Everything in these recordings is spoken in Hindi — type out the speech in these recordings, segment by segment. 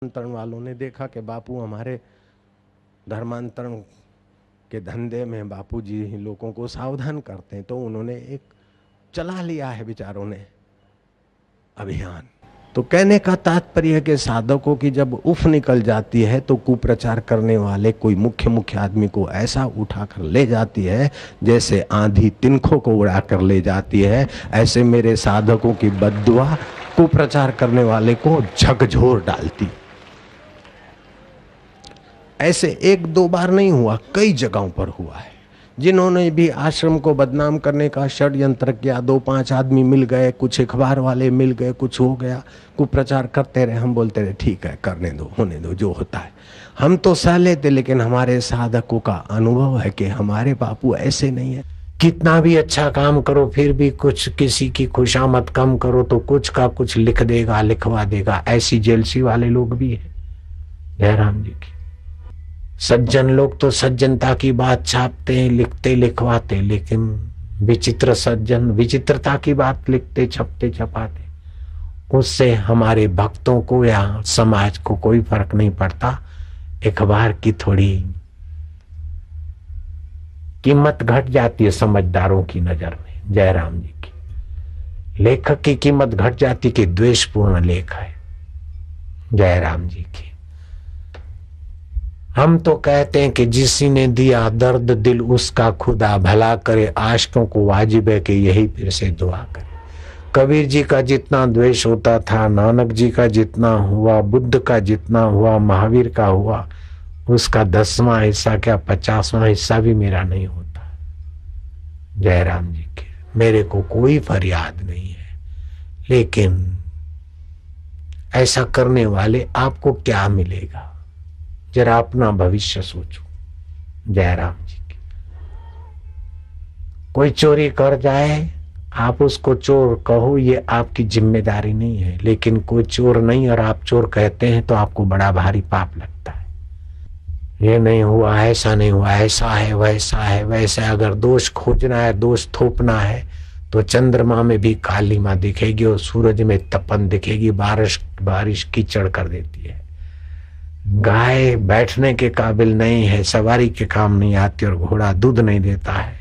धर्मांतरण वालों ने देखा कि बापू हमारे धर्मांतरण के धंधे में बापू जी लोगों को सावधान करते हैं, तो उन्होंने एक चला लिया है बेचारों ने अभियान। तो कहने का तात्पर्य है कि साधकों की जब उफ निकल जाती है तो कुप्रचार करने वाले कोई मुख्य आदमी को ऐसा उठाकर ले जाती है जैसे आंधी तिनकों को उड़ाकर ले जाती है। ऐसे मेरे साधकों की बद्दुआ कुप्रचार करने वाले को झकझोर डालती। ऐसे एक दो बार नहीं हुआ, कई जगहों पर हुआ है। जिन्होंने भी आश्रम को बदनाम करने का षड्यंत्र किया, 2-5 आदमी मिल गए, कुछ अखबार वाले मिल गए, कुछ हो गया, कुप्रचार करते रहे। हम बोलते रहे ठीक है, करने दो, होने दो, जो होता है। हम तो सह लेते, लेकिन हमारे साधकों का अनुभव है कि हमारे बापू ऐसे नहीं है। कितना भी अच्छा काम करो फिर भी कुछ किसी की खुशामद कम करो तो कुछ का कुछ लिख देगा, लिखवा देगा। ऐसी जेलसी वाले लोग भी हैं जयराम जी की। सज्जन लोग तो सज्जनता की बात छापते हैं, लिखते लिखवाते, लेकिन विचित्र सज्जन विचित्रता की बात लिखते छपते छपाते। उससे हमारे भक्तों को या समाज को कोई फर्क नहीं पड़ता। अखबार की थोड़ी कीमत घट जाती है समझदारों की नजर में। जयराम जी की लेखक की कीमत घट जाती कि द्वेषपूर्ण लेख है जयराम जी की। हम तो कहते हैं कि जिसी ने दिया दर्द दिल उसका खुदा भला करे, आशिकों को वाजिब है कि यही फिर से दुआ करे। कबीर जी का जितना द्वेष होता था, नानक जी का जितना हुआ, बुद्ध का जितना हुआ, महावीर का हुआ, उसका 10वां हिस्सा क्या 50वां हिस्सा भी मेरा नहीं होता। जयराम जी के मेरे को कोई फरियाद नहीं है, लेकिन ऐसा करने वाले आपको क्या मिलेगा, जरा अपना भविष्य सोचो। जयराम जी की कोई चोरी कर जाए, आप उसको चोर कहो, ये आपकी जिम्मेदारी नहीं है। लेकिन कोई चोर नहीं और आप चोर कहते हैं तो आपको बड़ा भारी पाप लगता है। ये नहीं हुआ, ऐसा नहीं हुआ, ऐसा है, वैसा है, वैसा है। अगर दोष खोजना है, दोष थोपना है, तो चंद्रमा में भी काली मां दिखेगी और सूरज में तपन दिखेगी। बारिश कीचड़ कर देती है। गाय बैठने के काबिल नहीं है, सवारी के काम नहीं आती, और घोड़ा दूध नहीं देता है।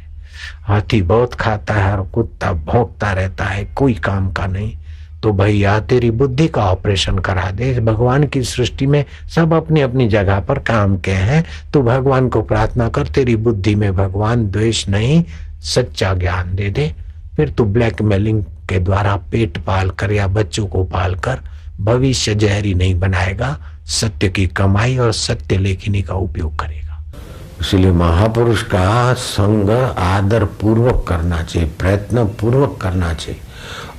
हाथी बहुत खाता है और कुत्ता भौंकता रहता है, कोई काम का नहीं। तो भैया तेरी बुद्धि का ऑपरेशन करा दे। भगवान की सृष्टि में सब अपनी अपनी जगह पर काम के हैं। तो भगवान को प्रार्थना कर, तेरी बुद्धि में भगवान द्वेष नहीं सच्चा ज्ञान दे दे। फिर तू ब्लैकमेलिंग के द्वारा पेट पाल कर या बच्चों को पाल कर भविष्य जहरी नहीं बनाएगा। सत्य की कमाई और सत्य लेखनी का उपयोग करेगा। इसलिए महापुरुष का संग आदर पूर्वक करना चाहिए, प्रयत्न पूर्वक करना चाहिए,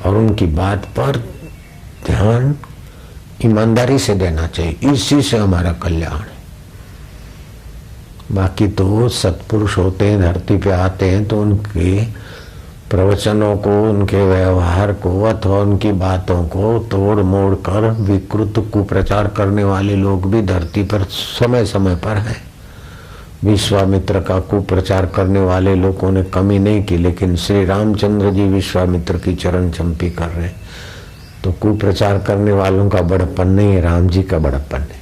और उनकी बात पर ध्यान ईमानदारी से देना चाहिए। इसी से हमारा कल्याण है। बाकी तो सत्पुरुष होते हैं, धरती पे आते हैं, तो उनके प्रवचनों को, उनके व्यवहार को अथवा उनकी बातों को तोड़ मोड़ कर विकृत कुप्रचार करने वाले लोग भी धरती पर समय समय पर हैं। विश्वामित्र का कुप्रचार करने वाले लोगों ने कमी नहीं की, लेकिन श्री रामचंद्र जी विश्वामित्र की चरण चंपी कर रहे। तो कुप्रचार करने वालों का बड़प्पन नहीं है, राम जी का बड़प्पन है।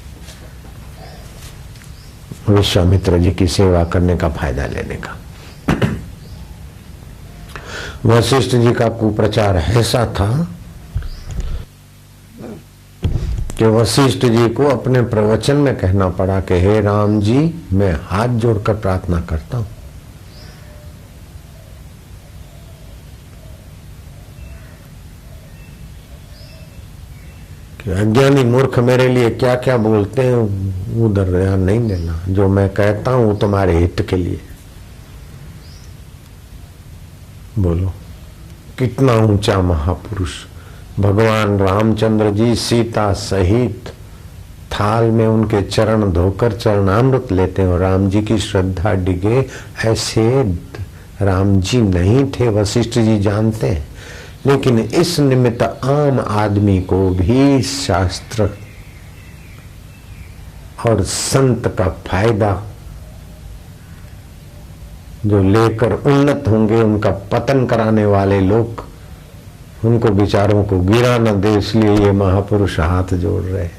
विश्वामित्र जी की सेवा करने का फायदा लेने का। वशिष्ठ जी का कुप्रचार ऐसा था कि वशिष्ठ जी को अपने प्रवचन में कहना पड़ा कि हे राम जी, मैं हाथ जोड़कर प्रार्थना करता हूं कि अज्ञानी मूर्ख मेरे लिए क्या क्या बोलते हैं, उधर ध्यान नहीं देना। जो मैं कहता हूं वो तुम्हारे हित के लिए। बोलो कितना ऊंचा महापुरुष। भगवान रामचंद्र जी सीता सहित थाल में उनके चरण धोकर चरणामृत लेते हैं और राम जी की श्रद्धा डिगे। ऐसे राम जी नहीं थे, वशिष्ठ जी जानते हैं। लेकिन इस निमित्त आम आदमी को भी शास्त्र और संत का फायदा जो लेकर उन्नत होंगे, उनका पतन कराने वाले लोग, उनको विचारों को गिरा न दे, इसलिए ये महापुरुष हाथ जोड़ रहे।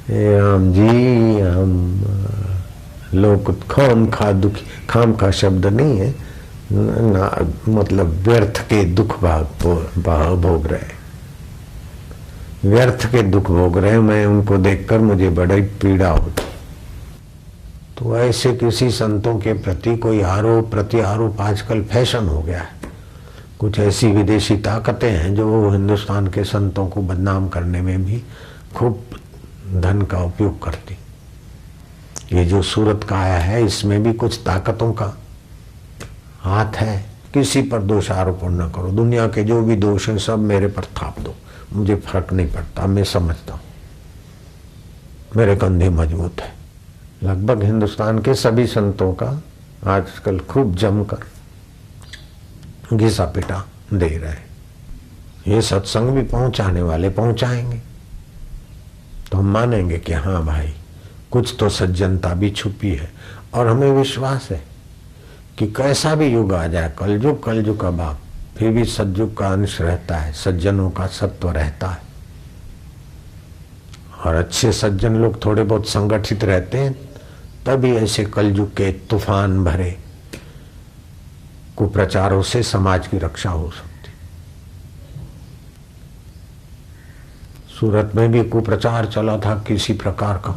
राम जी, हम लोग खाम का शब्द नहीं है ना, मतलब व्यर्थ के दुख भोग रहे, व्यर्थ के दुख भोग रहे। मैं उनको देखकर मुझे बड़ी पीड़ा होती। तो ऐसे किसी संतों के प्रति कोई आरोप प्रति आरोप आजकल फैशन हो गया है। कुछ ऐसी विदेशी ताकतें हैं जो हिंदुस्तान के संतों को बदनाम करने में भी खूब धन का उपयोग करती। ये जो सूरत का आया है, इसमें भी कुछ ताकतों का हाथ है। किसी पर दोष आरोपण न करो। दुनिया के जो भी दोष हैं सब मेरे पर थाप दो, मुझे फर्क नहीं पड़ता, मैं समझता हूं, मेरे कंधे मजबूत है। लगभग हिंदुस्तान के सभी संतों का आजकल खूब जमकर घिसा पिटा दे रहे। ये सत्संग भी पहुंचाने वाले पहुंचाएंगे तो हम मानेंगे कि हाँ भाई, कुछ तो सज्जनता भी छुपी है। और हमें विश्वास है कि कैसा भी युग आ जाए, कलयुग का बाप, फिर भी सतयुग का अंश रहता है, सज्जनों का सत्व रहता है। और अच्छे सज्जन लोग थोड़े बहुत संगठित रहते हैं, तभी ऐसे कलयुग के तूफान भरे कुप्रचारों से समाज की रक्षा हो सकती। सूरत में भी कुप्रचार चला था किसी प्रकार का,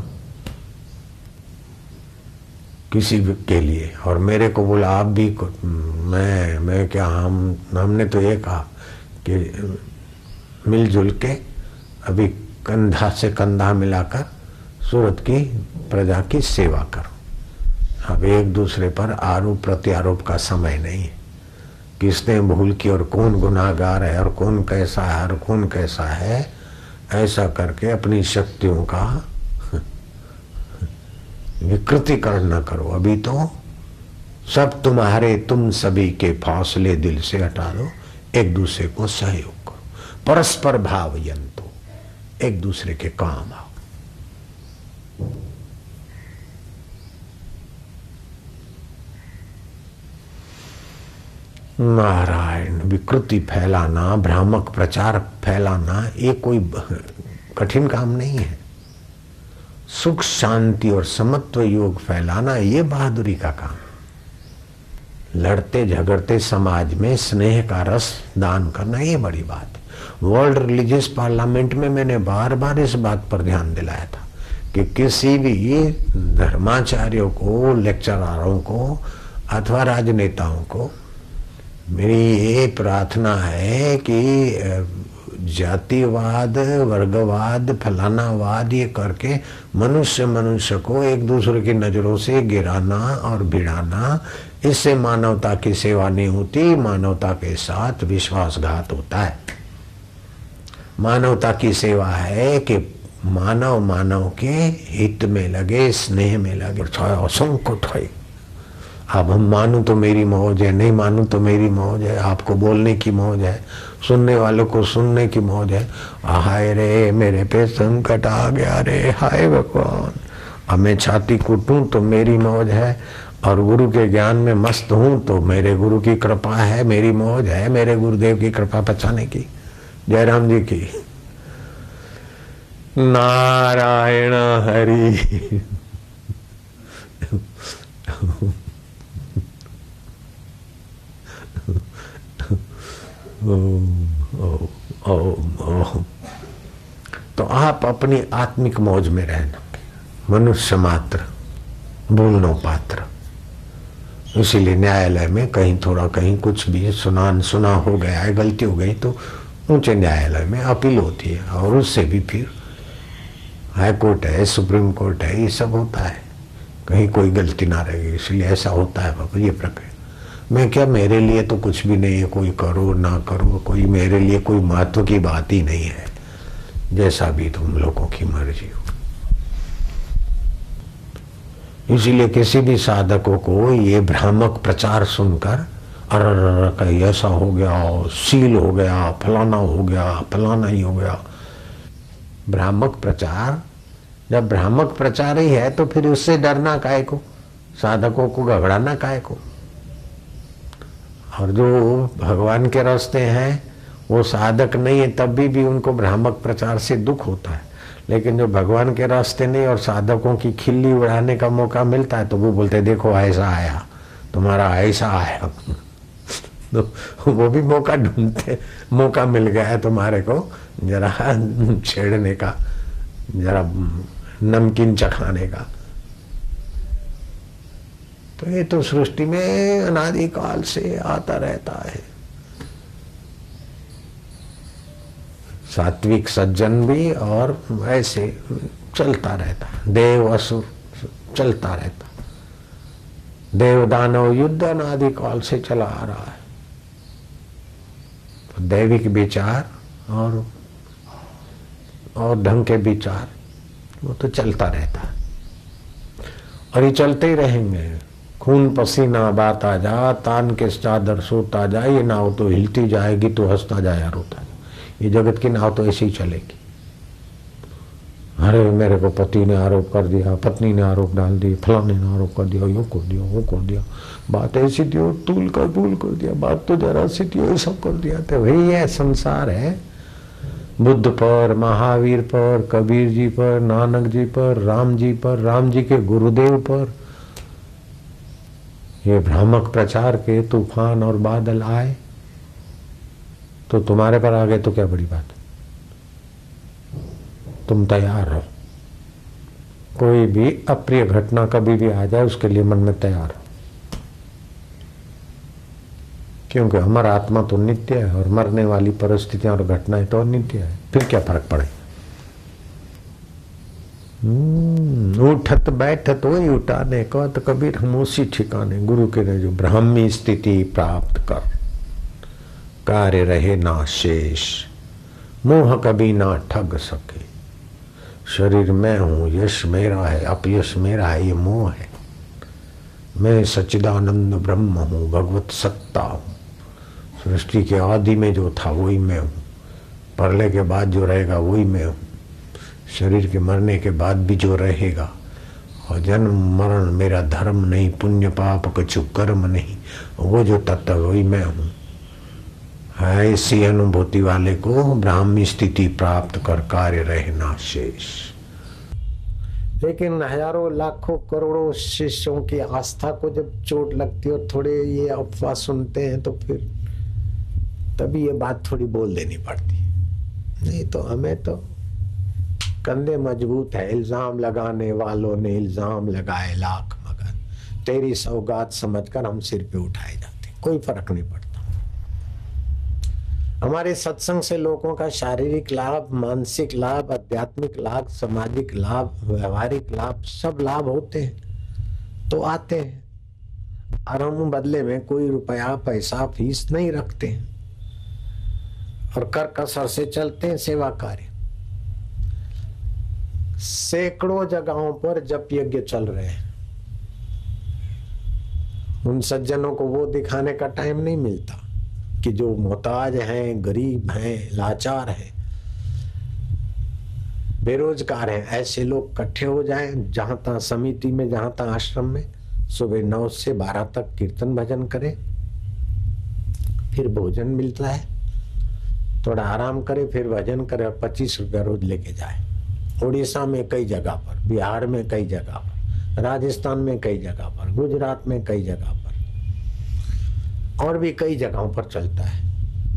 किसी के लिए, और मेरे को बोला आप भी, मैं क्या, हमने तो ये कहा कि मिलजुल के अभी कंधा से कंधा मिलाकर सूरत की प्रजा की सेवा करो। अब एक दूसरे पर आरोप प्रत्यारोप का समय नहीं है। किसने भूल की और कौन गुनाहगार है और कौन कैसा है और कौन कैसा है, ऐसा करके अपनी शक्तियों का विकृतिकरण न करो। अभी तो सब तुम्हारे, तुम सभी के फासले दिल से हटा दो, एक दूसरे को सहयोग करो, परस्पर भावयंतो, एक दूसरे के काम आओ। नारायण, विकृति फैलाना, भ्रामक प्रचार फैलाना, ये कोई कठिन काम नहीं है। सुख शांति और समत्व योग फैलाना, ये बहादुरी का काम। लड़ते झगड़ते समाज में स्नेह का रस दान करना, ये बड़ी बात है। वर्ल्ड रिलीजियस पार्लियामेंट में मैंने बार बार इस बात पर ध्यान दिलाया था कि किसी भी धर्माचार्यों को, लेक्चररों को अथवा राजनेताओं को मेरी ये प्रार्थना है कि जातिवाद, वर्गवाद, फलानावाद ये करके मनुष्य को एक दूसरे की नजरों से गिराना और भिड़ाना, इससे मानवता की सेवा नहीं होती, मानवता के साथ विश्वासघात होता है। मानवता की सेवा है कि मानव के हित में लगे, स्नेह में लगे। असंकट है। अब हम मानूं तो मेरी मौज है, नहीं मानूं तो मेरी मौज है। आपको बोलने की मौज है, सुनने वालों को सुनने की मौज है। हाय रे मेरे पे संकट आ गया रे, हाय भगवान। अब मैं छाती कूटूं तो मेरी मौज है, और गुरु के ज्ञान में मस्त हूं तो मेरे गुरु की कृपा है, मेरी मौज है, मेरे गुरुदेव की कृपा बचाने की। जयराम जी की नारायण हरि। तो आप अपनी आत्मिक मौज में रहना, मनुष्य मात्र, भूलनो पात्र। इसीलिए न्यायालय में कहीं थोड़ा कहीं कुछ भी सुना हो गया है, गलती हो गई तो ऊंचे न्यायालय में अपील होती है, और उससे भी फिर हाई कोर्ट है, सुप्रीम कोर्ट है, ये सब होता है। कहीं कोई गलती ना रहेगी, इसलिए ऐसा होता है बाबा, ये प्रक्रिया। मैं क्या, मेरे लिए तो कुछ भी नहीं है, कोई करो ना करो, कोई मेरे लिए कोई महत्व की बात ही नहीं है। जैसा भी तुम लोगों की मर्जी हो। इसीलिए किसी भी साधकों को ये भ्रामक प्रचार सुनकर अरे ऐसा हो गया, सील हो गया, फलाना हो गया, फलाना ही हो गया। भ्रामक प्रचार, जब भ्रामक प्रचार ही है तो फिर उससे डरना काहे को, साधकों को घबराना काहे को। और जो भगवान के रास्ते हैं वो साधक नहीं है, तब भी उनको भ्रामक प्रचार से दुख होता है। लेकिन जो भगवान के रास्ते नहीं और साधकों की खिल्ली उड़ाने का मौका मिलता है तो वो बोलते देखो ऐसा आया, तुम्हारा ऐसा आया। तो वो भी मौका ढूंढते, मौका मिल गया है तुम्हारे को जरा छेड़ने का, जरा नमकीन चखाने का। तो ये तो सृष्टि में अनादिकाल से आता रहता है। सात्विक सज्जन भी और ऐसे चलता रहता, देव असुर चलता रहता, देव दानव युद्ध अनादिकाल से चला आ रहा है। तो दैविक विचार और ढंग के विचार वो तो चलता रहता है और ये चलते ही रहेंगे। खून पसीना बाता जा, तान के चादर सोता जा, ये नाव तो हिलती जाएगी तो हंसता जाए रोता जाए। ये जगत की नाव तो ऐसी ही चलेगी। अरे मेरे को पति ने आरोप कर दिया, पत्नी ने आरोप डाल दी, फलाने ने आरोप कर दिया, यूं कर दिया, वो कर दिया, बात ऐसी थी और तूल कर दिया, बात तो जरा सी थी, ये सब कर दिया। तो वही है संसार है। बुद्ध पर, महावीर पर, कबीर जी पर, नानक जी पर, राम जी पर, राम जी के गुरुदेव पर ये भ्रामक प्रचार के तूफान और बादल आए तो तुम्हारे पर आ गए तो क्या बड़ी बात। तुम तैयार रहो, कोई भी अप्रिय घटना कभी भी आ जाए उसके लिए मन में तैयार हो, क्योंकि हमारा आत्मा तो नित्य है और मरने वाली परिस्थितियां और घटनाएं तो अनित्य है। फिर क्या फर्क पड़े। उठत बैठत वही उठाने का तो कबीर हम उसी ठिकाने गुरु के ने जो ब्राह्मी स्थिति प्राप्त कर, कार्य रहे ना शेष, मोह कभी ना ठग सके। शरीर मैं हूं, यश मेरा है, अपयश मेरा है, ये मोह है। मैं सच्चिदानंद ब्रह्म हूं, भगवत सत्ता हूं। सृष्टि के आदि में जो था वही मैं हूं, प्रलय के बाद जो रहेगा वही मैं हूं, शरीर के मरने के बाद भी जो रहेगा। और जन्म मरण मेरा धर्म नहीं, पुण्य पाप कछु कर्म नहीं, वो जो तत्व वही मैं हूं। ऐसी अनुभूति वाले को ब्राह्मी स्थिति प्राप्त कर कार्य रहना शेष। लेकिन हजारों लाखों करोड़ों शिष्यों की आस्था को जब चोट लगती है और थोड़े ये अफवाह सुनते हैं तो फिर तभी ये बात थोड़ी बोल देनी पड़ती है। नहीं तो हमें तो कंधे मजबूत है। इल्जाम लगाने वालों ने इल्जाम लगाए लाख मगर, तेरी सौगात समझकर हम सिर पे उठाए जाते, कोई फर्क नहीं पड़ता। हमारे सत्संग से लोगों का शारीरिक लाभ, मानसिक लाभ, आध्यात्मिक लाभ, सामाजिक लाभ, व्यवहारिक लाभ, सब लाभ होते हैं तो आते हैं और हम बदले में कोई रुपया पैसा फीस नहीं रखते हैं और कर कसर से चलते हैं सेवा कार्य। सैकड़ों जगहों पर जप यज्ञ चल रहे हैं। उन सज्जनों को वो दिखाने का टाइम नहीं मिलता कि जो मोहताज हैं, गरीब हैं, लाचार हैं, बेरोजगार हैं, ऐसे लोग इकट्ठे हो जाएं जहां तहां समिति में, जहां तहां आश्रम में, सुबह 9 से 12 तक कीर्तन भजन करें, फिर भोजन मिलता है, थोड़ा आराम करे, फिर भजन करे और 25 रुपया रोज लेके जाए। उड़ीसा में कई जगह पर, बिहार में कई जगह पर, राजस्थान में कई जगह पर, गुजरात में कई जगह पर और भी कई जगहों पर चलता है।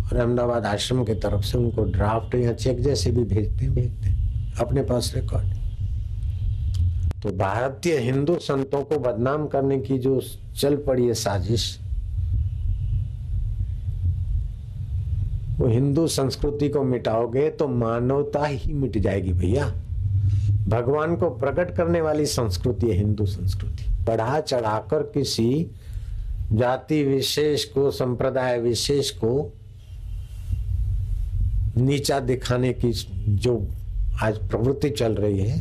और अहमदाबाद आश्रम की तरफ से उनको ड्राफ्ट या चेक जैसे भी भेजते अपने पास रिकॉर्ड। तो भारतीय हिंदू संतों को बदनाम करने की जो चल पड़ी है साजिश, वो हिंदू संस्कृति को मिटाओगे तो मानवता ही मिट जाएगी भैया। भगवान को प्रकट करने वाली संस्कृति है हिंदू संस्कृति। बढ़ा चढ़ाकर किसी जाति विशेष को, संप्रदाय विशेष को नीचा दिखाने की जो आज प्रवृत्ति चल रही है,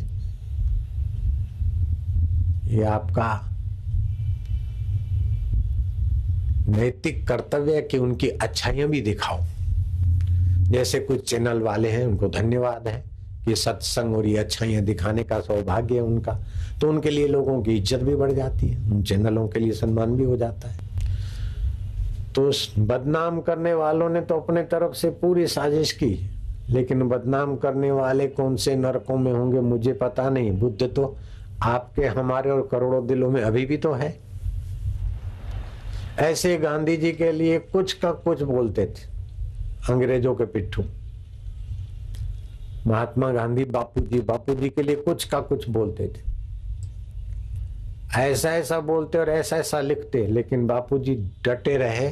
ये आपका नैतिक कर्तव्य है कि उनकी अच्छाइयां भी दिखाओ। जैसे कुछ चैनल वाले हैं, उनको धन्यवाद है कि सत्संग और ये अच्छाइयां दिखाने का सौभाग्य है उनका, तो उनके लिए लोगों की इज्जत भी बढ़ जाती है, उन चैनलों के लिए सम्मान भी हो जाता है। तो बदनाम करने वालों ने तो अपने तरफ से पूरी साजिश की, लेकिन बदनाम करने वाले कौन से नरकों में होंगे मुझे पता नहीं। बुद्ध तो आपके, हमारे और करोड़ों दिलों में अभी भी तो है। ऐसे गांधी जी के लिए कुछ का कुछ बोलते थे अंग्रेजों के पिट्ठू। महात्मा गांधी बापू जी के लिए कुछ का कुछ बोलते थे, ऐसा ऐसा बोलते और ऐसा ऐसा लिखते, लेकिन बापूजी डटे रहे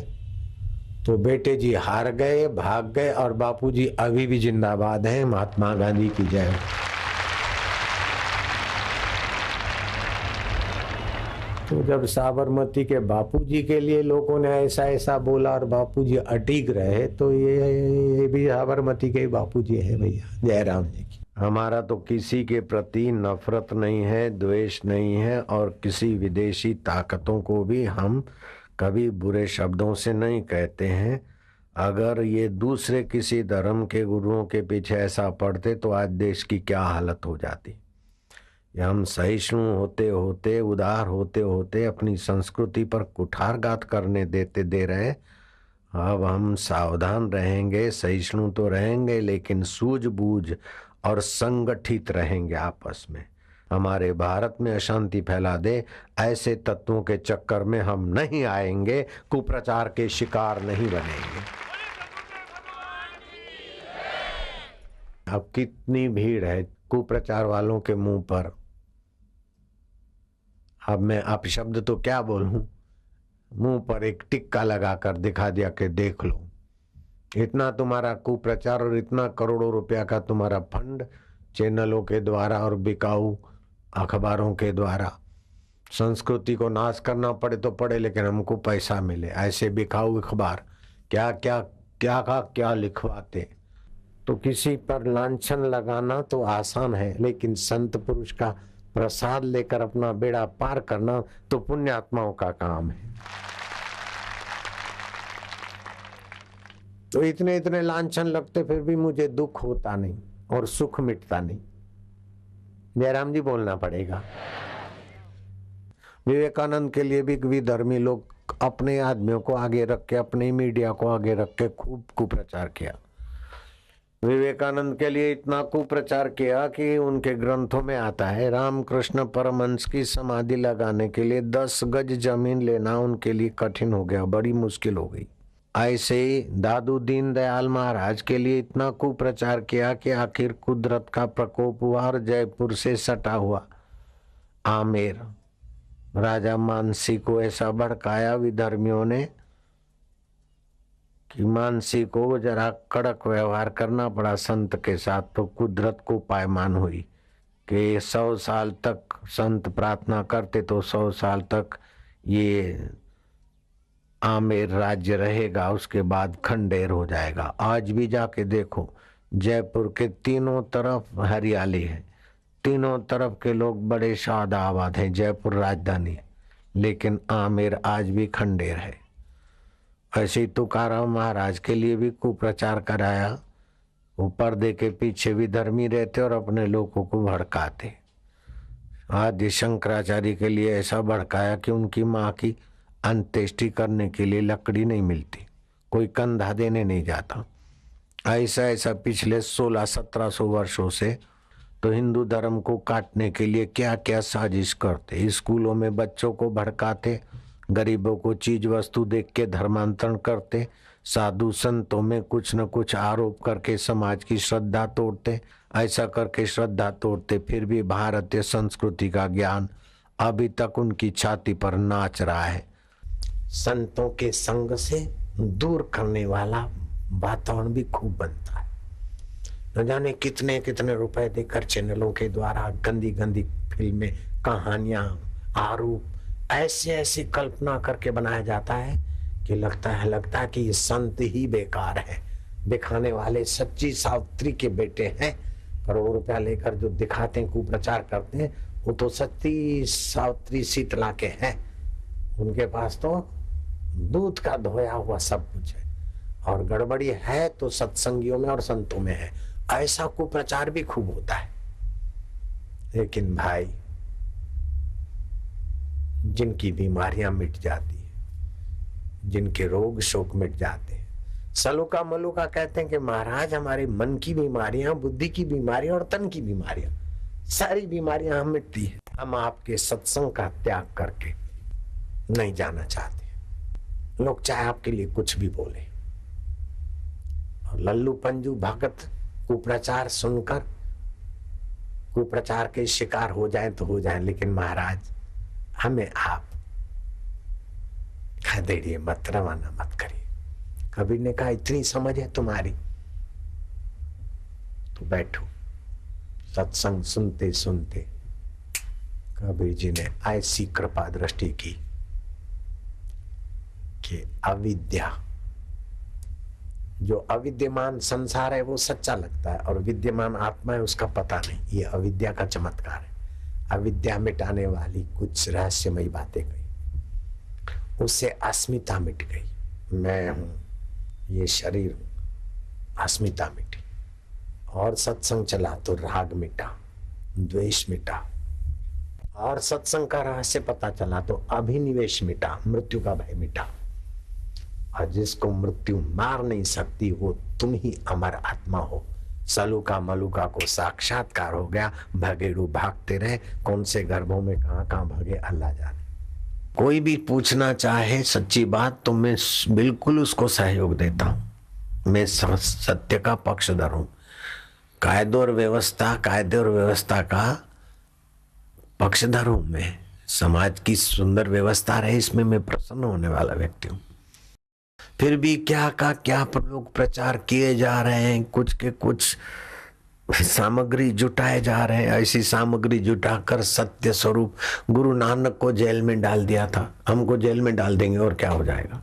तो बेटे जी हार गए, भाग गए, और बापूजी अभी भी जिंदाबाद हैं। महात्मा गांधी की जय। तो जब साबरमती के बापूजी के लिए लोगों ने ऐसा ऐसा बोला और बापूजी अटीक रहे, तो ये भी साबरमती के ही बापूजी है भैया, जयराम जी की। हमारा तो किसी के प्रति नफरत नहीं है, द्वेष नहीं है, और किसी विदेशी ताकतों को भी हम कभी बुरे शब्दों से नहीं कहते हैं। अगर ये दूसरे किसी धर्म के गुरुओं के पीछे ऐसा पढ़ते तो आज देश की क्या हालत हो जाती। या हम सहिष्णु होते होते, उदार होते होते अपनी संस्कृति पर कुठारघात करने दे रहे। अब हम सावधान रहेंगे, सहिष्णु तो रहेंगे, लेकिन सूझबूझ और संगठित रहेंगे आपस में। हमारे भारत में अशांति फैला दे ऐसे तत्वों के चक्कर में हम नहीं आएंगे, कुप्रचार के शिकार नहीं बनेंगे। अब कितनी भीड़ है कुप्रचार वालों के मुंह पर। अब मैं अपशब्द तो क्या बोलूं, मुंह पर एक टिक्का लगाकर दिखा दिया कि देख लो, इतना तुम्हारा कुप्रचार और इतना करोड़ों रुपया का तुम्हारा फंड चैनलों के द्वारा और बिकाऊ अखबारों के द्वारा। संस्कृति को नाश करना पड़े तो पड़े, लेकिन हमको पैसा मिले। ऐसे बिकाऊ अखबार क्या क्या क्या का क्या लिखवाते। तो किसी पर लांछन लगाना तो आसान है, लेकिन संत पुरुष का प्रसाद लेकर अपना बेड़ा पार करना तो पुण्यात्माओं का काम है। तो इतने इतने लांछन लगते फिर भी मुझे दुख होता नहीं और सुख मिटता नहीं। जयराम जी बोलना पड़ेगा। विवेकानंद के लिए भी विधर्मी लोग अपने आदमियों को आगे रख के, अपने मीडिया को आगे रख के खूब कुप्रचार किया। विवेकानंद के लिए इतना कुप्रचार किया कि उनके ग्रंथों में आता है रामकृष्ण परमहंस की समाधि लगाने के लिए 10 गज जमीन लेना उनके लिए कठिन हो गया, बड़ी मुश्किल हो गई। ऐसे ही दादू दीनदयाल महाराज के लिए इतना कुप्रचार किया कि आखिर कुदरत का प्रकोप हुआ और जयपुर से सटा हुआ आमेर राजा मानसी को ऐसा भड़काया विधर्मियों ने कि मानसी को जरा कड़क व्यवहार करना पड़ा संत के साथ। तो कुदरत को पायमान हुई कि 100 साल तक संत प्रार्थना करते तो 100 साल तक ये आमेर राज्य रहेगा, उसके बाद खंडेर हो जाएगा। आज भी जाके देखो जयपुर के तीनों तरफ हरियाली है, तीनों तरफ के लोग बड़े शाद आबाद हैं। जयपुर राजधानी, लेकिन आमेर आज भी खंडेर है। ऐसे ही तुकाराम महाराज के लिए भी कुप्रचार कराया। वो पर्दे के पीछे भी धर्मी रहते और अपने लोगों को भड़काते। आदि शंकराचार्य के लिए ऐसा भड़काया कि उनकी माँ की अंत्येष्टि करने के लिए लकड़ी नहीं मिलती, कोई कंधा देने नहीं जाता। ऐसा ऐसा पिछले 1600-1700 वर्षों से तो हिंदू धर्म को काटने के लिए क्या क्या साजिश करते। स्कूलों में बच्चों को भड़काते, गरीबों को चीज वस्तु देख के धर्मांतरण करते, साधु संतों में कुछ न कुछ आरोप करके समाज की श्रद्धा तोड़ते। ऐसा करके श्रद्धा तोड़ते, फिर भी भारतीय संस्कृति का ज्ञान अभी तक उनकी छाती पर नाच रहा है। संतों के संग से दूर करने वाला वातावरण भी खूब बनता है। न जाने कितने कितने रुपए देकर चैनलों के द्वारा गंदी गंदी फिल्में, कहानियां, आरोप ऐसे ऐसी कल्पना करके बनाया जाता है कि लगता है कि ये संत ही बेकार है। दिखाने वाले सच्ची सावित्री के बेटे हैं। करोड़ों रुपया लेकर जो दिखाते हैं, कुप्रचार करते हैं, वो तो सच्ची सावित्री शीतला के हैं। उनके पास तो दूध का धोया हुआ सब कुछ है, और गड़बड़ी है तो सत्संगियों में और संतों में है। ऐसा कुप्रचार भी खूब होता है। लेकिन भाई, जिनकी बीमारियां मिट जाती है, जिनके रोग शोक मिट जाते हैं, सलूका मलूका कहते हैं कि महाराज हमारे मन की बीमारियां, बुद्धि की बीमारियां और तन की बीमारियां, सारी बीमारियां हम मिटती है। हम आपके सत्संग का त्याग करके नहीं जाना चाहते। लोग चाहे आपके लिए कुछ भी बोले, और लल्लू पंजू भगत कुप्रचार सुनकर कुप्रचार के शिकार हो जाए तो हो जाए, लेकिन महाराज हमें आप खदेड़िए मत, रवाना मत करिए। कबीर ने कहा इतनी समझ है तुम्हारी तो बैठो। सत्संग सुनते सुनते कबीर जी ने ऐसी कृपा दृष्टि की कि अविद्या, जो अविद्यमान संसार है वो सच्चा लगता है, और विद्यमान आत्मा है उसका पता नहीं। ये अविद्या का चमत्कार है। अविद्या मिटाने वाली कुछ रहस्यमयी बातें गई, उससे अस्मिता मिट गई। मैं हूं, ये शरीर हूं, अस्मिता मिटी। और सत्संग चला तो राग मिटा, द्वेष मिटा। और सत्संग का रहस्य पता चला तो अभिनिवेश मिटा, मृत्यु का भय मिटा। और जिसको मृत्यु मार नहीं सकती वो तुम ही अमर आत्मा हो। सलूका मलूका को साक्षात्कार हो गया। भगेड़ू भागते रहे, कौन से गर्भों में कहां कहां भागे अल्लाह जाने। कोई भी पूछना चाहे सच्ची बात तो मैं बिल्कुल उसको सहयोग देता हूं। मैं सत्य का पक्षधर हूं। कायदे और व्यवस्था का पक्षधर हूं। मैं समाज की सुंदर व्यवस्था रहे इसमें मैं प्रसन्न होने वाला व्यक्ति हूं। फिर भी क्या का क्या लोग प्रचार किए जा रहे हैं, कुछ के कुछ सामग्री जुटाए जा रहे हैं। ऐसी सामग्री जुटाकर सत्य स्वरूप गुरु नानक को जेल में डाल दिया था, हमको जेल में डाल देंगे और क्या हो जाएगा।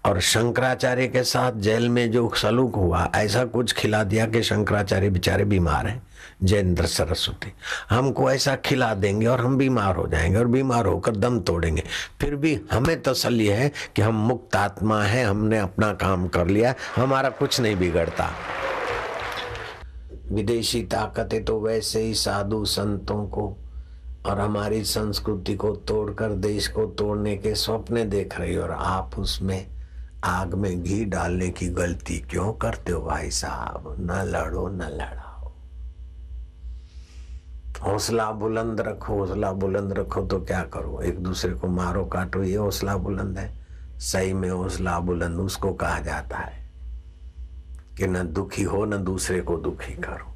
और शंकराचार्य के साथ जेल में जो सलूक हुआ, ऐसा कुछ खिला दिया कि शंकराचार्य बेचारे बीमार हैं, जयेंद्र सरस्वती। हमको ऐसा खिला देंगे और हम बीमार हो जाएंगे और बीमार होकर दम तोड़ेंगे। फिर भी हमें तसल्ली है कि हम मुक्त आत्मा है, हमने अपना काम कर लिया, हमारा कुछ नहीं बिगड़ता। विदेशी ताकतें तो वैसे ही साधु संतों को और हमारी संस्कृति को तोड़कर देश को तोड़ने के स्वप्न देख रही, और आप उसमें आग में घी डालने की गलती क्यों करते हो भाई साहब। न लड़ो न लड़ाओ, हौसला बुलंद रखो। हौसला बुलंद रखो तो क्या करो, एक दूसरे को मारो काटो, ये हौसला बुलंद है। सही में हौसला बुलंद उसको कहा जाता है कि न दुखी हो न दूसरे को दुखी करो,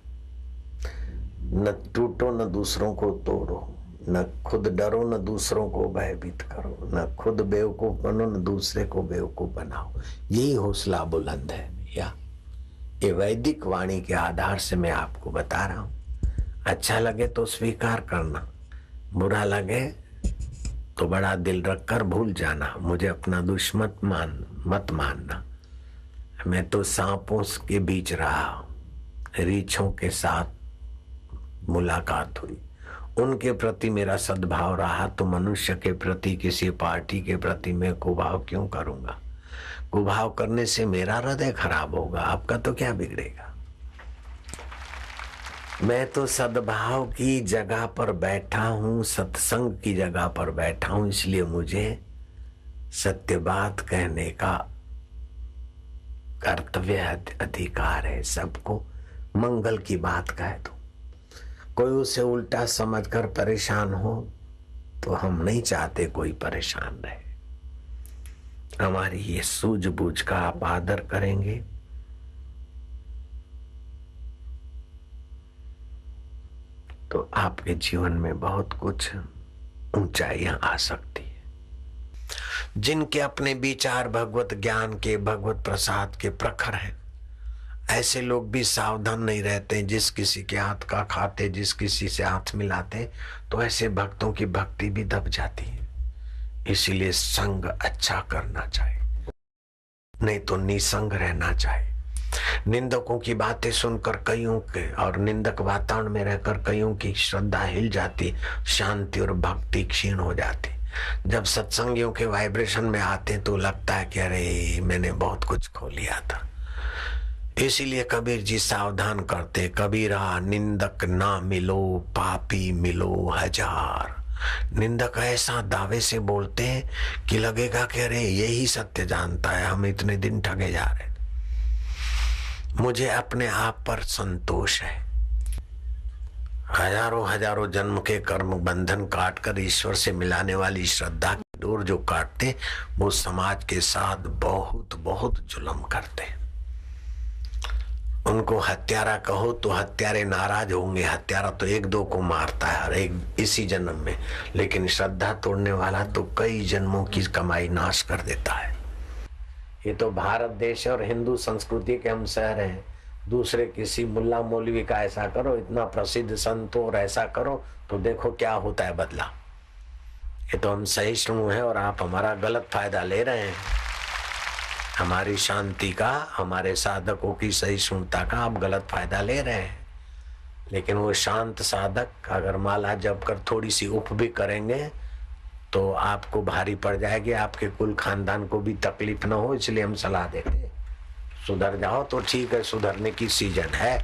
न टूटो न दूसरों को तोड़ो, न खुद डरो न दूसरों को भयभीत करो, न खुद बेवकूफ बनो न दूसरे को बेवकूफ बनाओ। यही हौसला बुलंद है। या ये वैदिक वाणी के आधार से मैं आपको बता रहा हूं। अच्छा लगे तो स्वीकार करना, बुरा लगे तो बड़ा दिल रखकर भूल जाना। मुझे अपना दुश्मन मत मानना। मैं तो सांपों के बीच रहा, रीछों के साथ मुलाकात हुई, उनके प्रति मेरा सद्भाव रहा, तो मनुष्य के प्रति, किसी पार्टी के प्रति मैं कुभाव क्यों करूंगा। कुभाव करने से मेरा हृदय खराब होगा, आपका तो क्या बिगड़ेगा। मैं तो सद्भाव की जगह पर बैठा हूं, सत्संग की जगह पर बैठा हूं, इसलिए मुझे सत्य बात कहने का कर्तव्य अधिकार है। सबको मंगल की बात कह दो। कोई उसे उल्टा समझकर परेशान हो तो हम नहीं चाहते कोई परेशान रहे। हमारी ये सूझबूझ का आप आदर करेंगे तो आपके जीवन में बहुत कुछ ऊंचाइयां आ सकती है। जिनके अपने विचार भगवत ज्ञान के, भगवत प्रसाद के प्रखर हैं, ऐसे लोग भी सावधान नहीं रहते। जिस किसी के हाथ का खाते, जिस किसी से हाथ मिलाते, तो ऐसे भक्तों की भक्ति भी दब जाती है। इसीलिए संग अच्छा करना चाहिए, नहीं तो निसंग रहना चाहिए। निंदकों की बातें सुनकर कईयों के और निंदक वातावरण में रहकर कईयों की श्रद्धा हिल जाती, शांति और भक्ति क्षीण हो जाती। जब सत्संगियों के वाइब्रेशन में आते तो लगता है कि अरे मैंने बहुत कुछ खो लिया था। इसीलिए कबीर जी सावधान करते, कबीरा निंदक ना मिलो पापी मिलो हजार। निंदक ऐसा दावे से बोलते हैं कि लगेगा कि अरे यही सत्य जानता है, हम इतने दिन ठगे जा रहे। मुझे अपने आप पर संतोष है। हजारों हजारों जन्म के कर्म बंधन काटकर ईश्वर से मिलाने वाली श्रद्धा की डोर जो काटते, वो समाज के साथ बहुत बहुत जुल्म करते। उनको हत्यारा कहो तो हत्यारे नाराज होंगे। हत्यारा तो एक दो को मारता है हर एक इसी जन्म में, लेकिन श्रद्धा तोड़ने वाला तो कई जन्मों की कमाई नाश कर देता है। ये तो भारत देश और हिंदू संस्कृति के हम शहर हैं। दूसरे किसी मुल्ला मौलवी का ऐसा करो, इतना प्रसिद्ध संत और ऐसा करो, तो देखो क्या होता है बदला। ये तो हम सहिष्णु हैं और आप हमारा गलत फायदा ले रहे हैं। हमारी शांति का, हमारे साधकों की सहिष्णुता का आप गलत फायदा ले रहे हैं। लेकिन वो शांत साधक अगर माला जप कर थोड़ी सी उप भी करेंगे तो आपको भारी पड़ जाएगी, आपके कुल खानदान को भी तकलीफ न हो, इसलिए हम सलाह देते। सुधर जाओ तो ठीक है, सुधरने की सीजन है।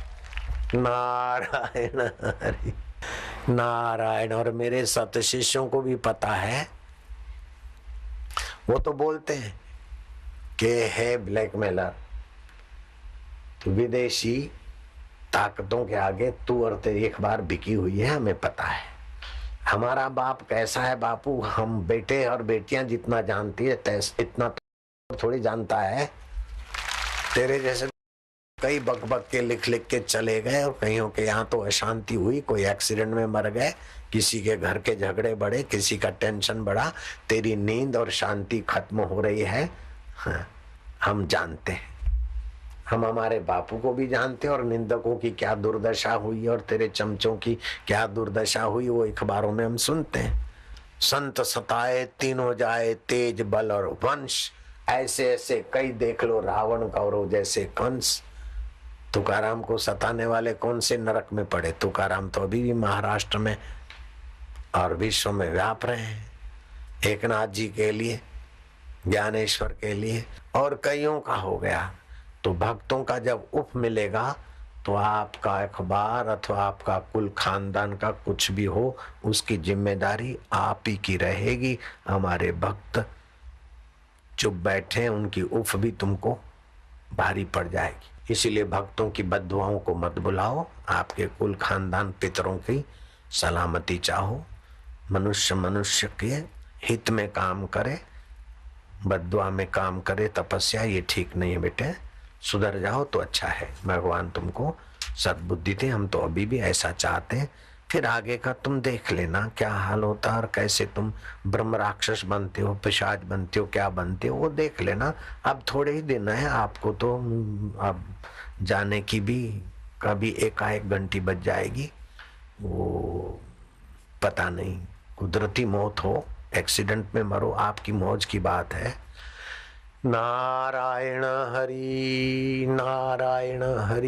नारायण हरि नारायण। और मेरे सत शिष्यों को भी पता है, वो तो बोलते हैं कि है ब्लैकमेलर, तो विदेशी ताकतों के आगे तू और तेरी अखबार बिकी हुई है, हमें पता है। हमारा बाप कैसा है बापू, हम बेटे और बेटियां जितना जानती है इतना तो थोड़ी जानता है। तेरे जैसे कई बक बक के लिख लिख के चले गए और कईयों के यहाँ तो अशांति हुई, कोई एक्सीडेंट में मर गए, किसी के घर के झगड़े बढ़े, किसी का टेंशन बढ़ा। तेरी नींद और शांति खत्म हो रही है। हाँ, हम जानते हैं, हम हमारे बापू को भी जानते हैं और निंदकों की क्या दुर्दशा हुई और तेरे चमचों की क्या दुर्दशा हुई वो अखबारों में हम सुनते हैं। संत सताए तीनों जाए तेज बल और वंश, ऐसे ऐसे कई देख लो रावण कौरव जैसे कंस। तुकाराम को सताने वाले कौन से नरक में पड़े? तुकाराम तो अभी भी महाराष्ट्र में और विश्व में व्याप रहे हैं। एकनाथ जी के लिए, ज्ञानेश्वर के लिए और कईयों का हो गया। तो भक्तों का जब उप मिलेगा तो आपका अखबार अथवा आपका कुल खानदान का कुछ भी हो, उसकी जिम्मेदारी आप ही की रहेगी। हमारे भक्त चुप बैठे, उनकी उफ भी तुमको भारी पड़ जाएगी। इसीलिए भक्तों की बद्दुआओं को मत बुलाओ, आपके कुल खानदान पितरों की सलामती चाहो। मनुष्य मनुष्य के हित में काम करे, बद्दुआ में काम करे, तपस्या ये ठीक नहीं है बेटे। सुधर जाओ तो अच्छा है। भगवान तुमको सद्बुद्धि दे, हम तो अभी भी ऐसा चाहते हैं। फिर आगे का तुम देख लेना क्या हाल होता है और कैसे तुम ब्रह्म राक्षस बनते हो, पिशाच बनते हो, क्या बनते हो वो देख लेना। अब थोड़े ही दिन है आपको, तो अब जाने की भी कभी एकाएक घंटी बज जाएगी, वो पता नहीं। कुदरती मौत हो, एक्सीडेंट में मरो, आपकी मौज की बात है। नारायण हरि नारायण हरि।